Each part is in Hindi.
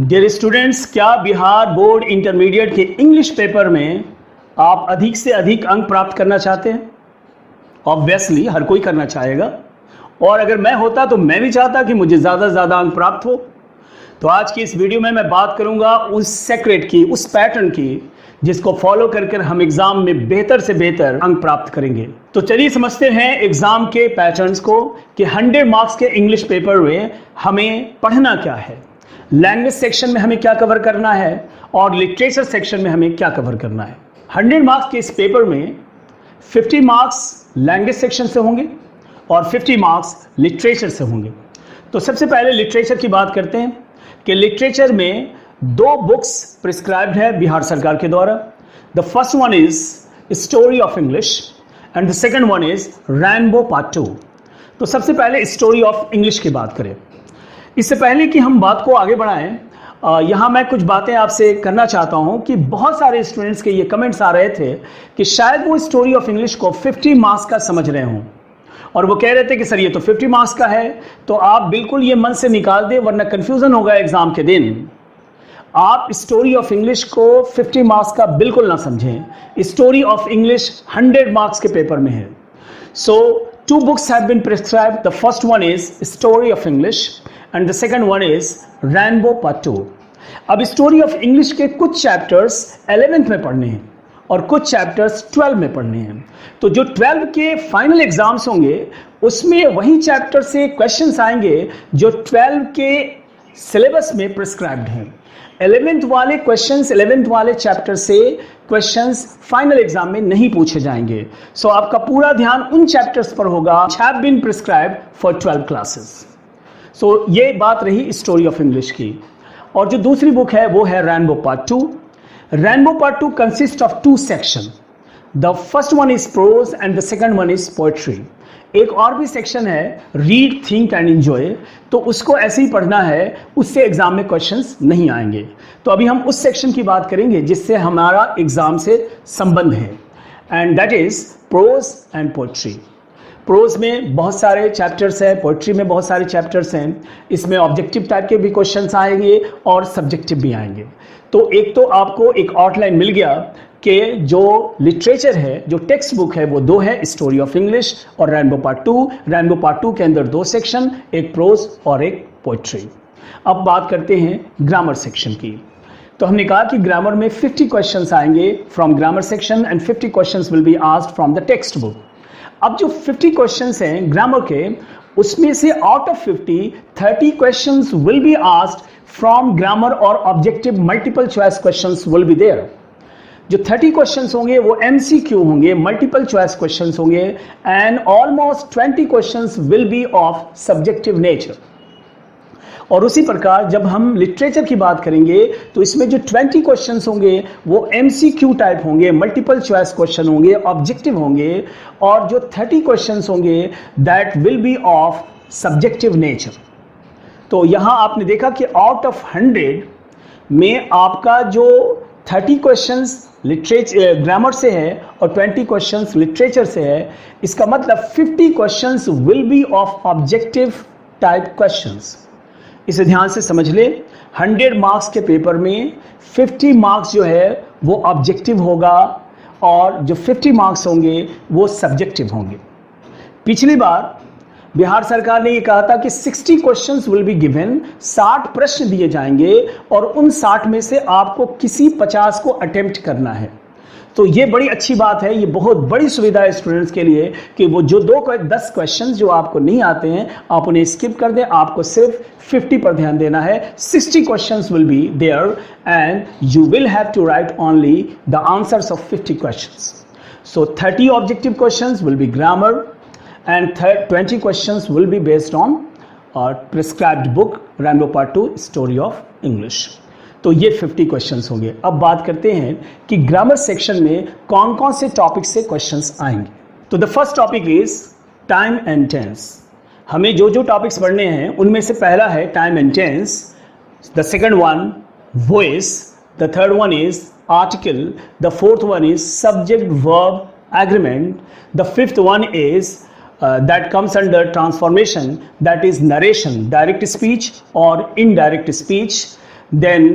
डियर स्टूडेंट्स, क्या बिहार बोर्ड इंटरमीडिएट के इंग्लिश पेपर में आप अधिक से अधिक अंक प्राप्त करना चाहते हैं? ऑब्वियसली हर कोई करना चाहेगा, और अगर मैं होता तो मैं भी चाहता कि मुझे ज़्यादा से ज़्यादा अंक प्राप्त हो। तो आज की इस वीडियो में मैं बात करूंगा उस सेक्रेट की, उस पैटर्न की, जिसको फॉलो कर हम एग्जाम में बेहतर से बेहतर अंक प्राप्त करेंगे। तो चलिए समझते हैं एग्जाम के पैटर्न्स को कि 100 मार्क्स के इंग्लिश पेपर में हमें पढ़ना क्या है, लैंग्वेज सेक्शन में हमें क्या कवर करना है और लिटरेचर सेक्शन में हमें क्या कवर करना है। 100 मार्क्स के इस पेपर में 50 मार्क्स लैंग्वेज सेक्शन से होंगे और 50 मार्क्स लिटरेचर से होंगे। तो सबसे पहले लिटरेचर की बात करते हैं कि लिटरेचर में 2 बुक्स प्रिस्क्राइब्ड है बिहार सरकार के द्वारा। The first one is story of English and the second one is rainbow part 2। तो सबसे पहले स्टोरी ऑफ इंग्लिश की बात करें। इससे पहले कि हम बात को आगे बढ़ाएं, यहाँ मैं कुछ बातें आपसे करना चाहता हूँ कि बहुत सारे स्टूडेंट्स के ये कमेंट्स आ रहे थे कि शायद वो स्टोरी ऑफ इंग्लिश को 50 मार्क्स का समझ रहे हों, और वो कह रहे थे कि सर ये तो 50 मार्क्स का है, तो आप बिल्कुल ये मन से निकाल दें वरना कंफ्यूजन होगा एग्जाम के दिन। आप स्टोरी ऑफ इंग्लिश को 50 मार्क्स का बिल्कुल ना समझें। स्टोरी ऑफ इंग्लिश 100 मार्क्स के पेपर में है। सो 2 books have been prescribed. The first one is Story of English and the second one is Rainbow Part 2. अब स्टोरी ऑफ इंग्लिश के कुछ चैप्टर्स 11th में पढ़ने हैं और कुछ चैप्टर्स 12 में पढ़ने हैं। तो जो 12 के फाइनल एग्जाम्स होंगे उसमें वही चैप्टर से क्वेश्चंस आएंगे जो 12 के सिलेबस में प्रिस्क्राइब्ड हैं। 11th वाले क्वेश्चंस, 11th वाले चैप्टर से क्वेश्चंस फाइनल एग्जाम में नहीं पूछे जाएंगे। सो आपका पूरा ध्यान उन चैप्टर्स पर होगा have been prescribed for 12 classes. So ये बात रही स्टोरी ऑफ इंग्लिश की। और जो दूसरी बुक है वो है rainbow part 2। Rainbow part 2 consist of 2 section. The first one is prose and the second one is poetry. एक और भी सेक्शन है रीड, थिंक एंड एंजॉय, तो उसको ऐसे ही पढ़ना है, उससे एग्जाम में क्वेश्चंस नहीं आएंगे। तो अभी हम उस सेक्शन की बात करेंगे जिससे हमारा एग्जाम से संबंध है, and that is prose and poetry. Prose में बहुत सारे चैप्टर्स हैं, पोएट्री में बहुत सारे चैप्टर्स हैं। इसमें ऑब्जेक्टिव टाइप के भी क्वेश्चंस आएंगे और सब्जेक्टिव भी आएंगे। तो एक तो आपको एक आउटलाइन मिल गया कि जो लिटरेचर है, जो टेक्स्ट बुक है वो 2 है, स्टोरी ऑफ इंग्लिश और रेनबो पार्ट 2। रेनबो पार्ट 2 के अंदर 2 सेक्शन, एक प्रोज और एक पोएट्री। अब बात करते हैं ग्रामर सेक्शन की। तो हमने कहा कि ग्रामर में 50 क्वेश्चंस आएंगे from grammar section and 50 questions will be asked from the textbook. अब जो 50 क्वेश्चंस हैं ग्रामर के, उसमें से out of 50 30 questions will be asked from grammar और objective multiple choice questions will be there. जो 30 क्वेश्चंस होंगे वो MCQ होंगे, मल्टीपल चॉइस क्वेश्चंस होंगे, and almost 20 questions will be of subjective nature. और उसी प्रकार जब हम लिटरेचर की बात करेंगे तो इसमें जो 20 क्वेश्चंस होंगे वो MCQ टाइप होंगे, मल्टीपल चॉइस क्वेश्चन होंगे, ऑब्जेक्टिव होंगे, और जो 30 क्वेश्चंस होंगे that will be of subjective nature. तो यहां आपने देखा कि आउट ऑफ 100 में आपका जो 30 क्वेश्चंस लिटरेचर ग्रामर से है और 20 क्वेश्चंस लिटरेचर से है, इसका मतलब 50 questions will be of objective type questions. इसे ध्यान से समझ ले। 100 मार्क्स के पेपर में 50 मार्क्स जो है वो ऑब्जेक्टिव होगा और जो 50 मार्क्स होंगे वो सब्जेक्टिव होंगे। पिछली बार बिहार सरकार ने ये कहा था कि 60 क्वेश्चंस विल बी गिवन, 60 प्रश्न दिए जाएंगे और उन 60 में से आपको किसी 50 को अटेम्प्ट करना है। तो ये बड़ी अच्छी बात है, ये बहुत बड़ी सुविधा है स्टूडेंट्स के लिए कि वो जो 10 क्वेश्चंस जो आपको नहीं आते हैं आप उन्हें स्किप कर दें, आपको सिर्फ 50 पर ध्यान देना है। 60 questions will be there and you will have to write only the answers of 50 questions. So 30 objective questions will be grammar and 20 questions will be based on our prescribed book Rainbow Part 2 Story of English। तो ये 50 क्वेश्चंस होंगे। अब बात करते हैं कि ग्रामर सेक्शन में कौन कौन से टॉपिक से क्वेश्चंस आएंगे। तो the first topic is time and tense. हमें जो जो टॉपिक्स पढ़ने हैं उनमें से पहला है time and tense, the second one voice, the third one is article, the fourth one is subject verb agreement, the fifth one is that comes under transformation, that is narration, direct speech or indirect speech. Then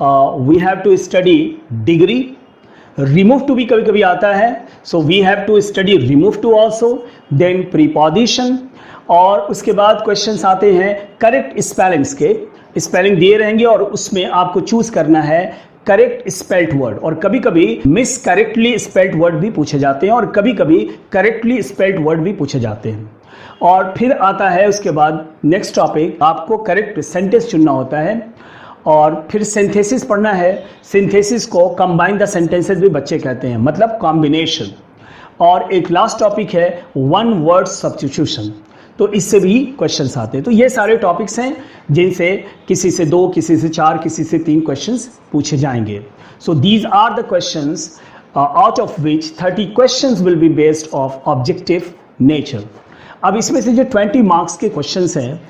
we have to study degree, remove too भी कभी कभी आता है, so we have to study remove too also, then preposition, और उसके बाद क्वेश्चंस आते हैं करेक्ट स्पेलिंग्स के, स्पेलिंग दिए रहेंगे और उसमें आपको चूज करना है करेक्ट स्पेल्ट वर्ड, और कभी कभी मिस करेक्टली स्पेल्ट वर्ड भी पूछे जाते हैं और कभी कभी करेक्टली स्पेल्ट वर्ड भी पूछे जाते हैं। और फिर आता है उसके बाद नेक्स्ट टॉपिक, आपको करेक्ट सेंटेंस चुनना होता है और फिर सिंथेसिस पढ़ना है। सिंथेसिस को कंबाइन द सेंटेंसेस भी बच्चे कहते हैं, मतलब कॉम्बिनेशन। और एक लास्ट टॉपिक है वन वर्ड सब्स्टिट्यूशन, तो इससे भी क्वेश्चंस आते हैं। तो ये सारे टॉपिक्स हैं जिनसे किसी से 2, किसी से 4, किसी से 3 क्वेश्चंस पूछे जाएंगे। So these are the questions out of which 30 questions will be based of objective nature. अब इसमें से जो 20 मार्क्स के क्वेश्चंस हैं,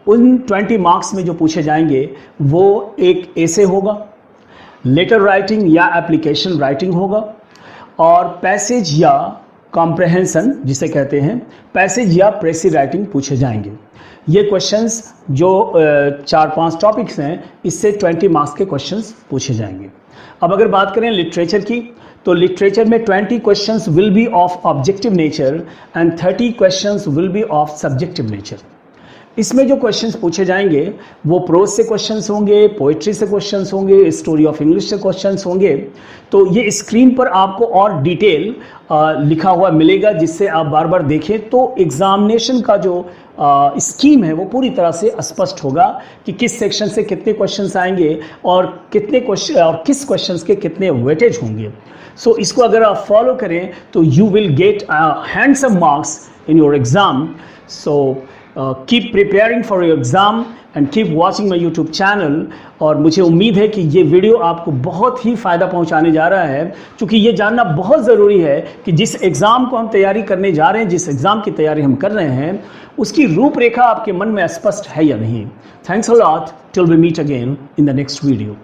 उन 20 मार्क्स में जो पूछे जाएंगे वो एक ऐसे होगा, लेटर राइटिंग या एप्लीकेशन राइटिंग होगा, और पैसेज या कॉम्प्रहेंशन जिसे कहते हैं, पैसेज या प्रेसी राइटिंग पूछे जाएंगे। ये क्वेश्चंस जो 4-5 टॉपिक्स हैं, इससे 20 मार्क्स के क्वेश्चंस पूछे जाएंगे। अब अगर बात करें लिटरेचर की, तो लिटरेचर में 20 questions will be of objective nature and 30 questions will be of subjective nature. इसमें जो क्वेश्चंस पूछे जाएंगे वो प्रोज से क्वेश्चंस होंगे, पोएट्री से क्वेश्चंस होंगे, स्टोरी ऑफ इंग्लिश से क्वेश्चंस होंगे। तो ये स्क्रीन पर आपको और डिटेल लिखा हुआ मिलेगा, जिससे आप बार बार देखें तो एग्जामिनेशन का जो स्कीम है वो पूरी तरह से स्पष्ट होगा कि किस सेक्शन से कितने क्वेश्चंस आएंगे और कितने क्वेश्चन और किस क्वेश्चंस के कितने वेटेज होंगे। सो इसको अगर आप फॉलो करें तो you will get handsome marks in your exam. So keep preparing for your exam and keep watching my YouTube channel। और मुझे उम्मीद है कि ये वीडियो आपको बहुत ही फ़ायदा पहुंचाने जा रहा है, क्योंकि ये जानना बहुत ज़रूरी है कि जिस एग्ज़ाम को हम तैयारी करने जा रहे हैं, जिस एग्ज़ाम की तैयारी हम कर रहे हैं, उसकी रूपरेखा आपके मन में स्पष्ट है या नहीं। Thanks a lot, till we meet again in the next video.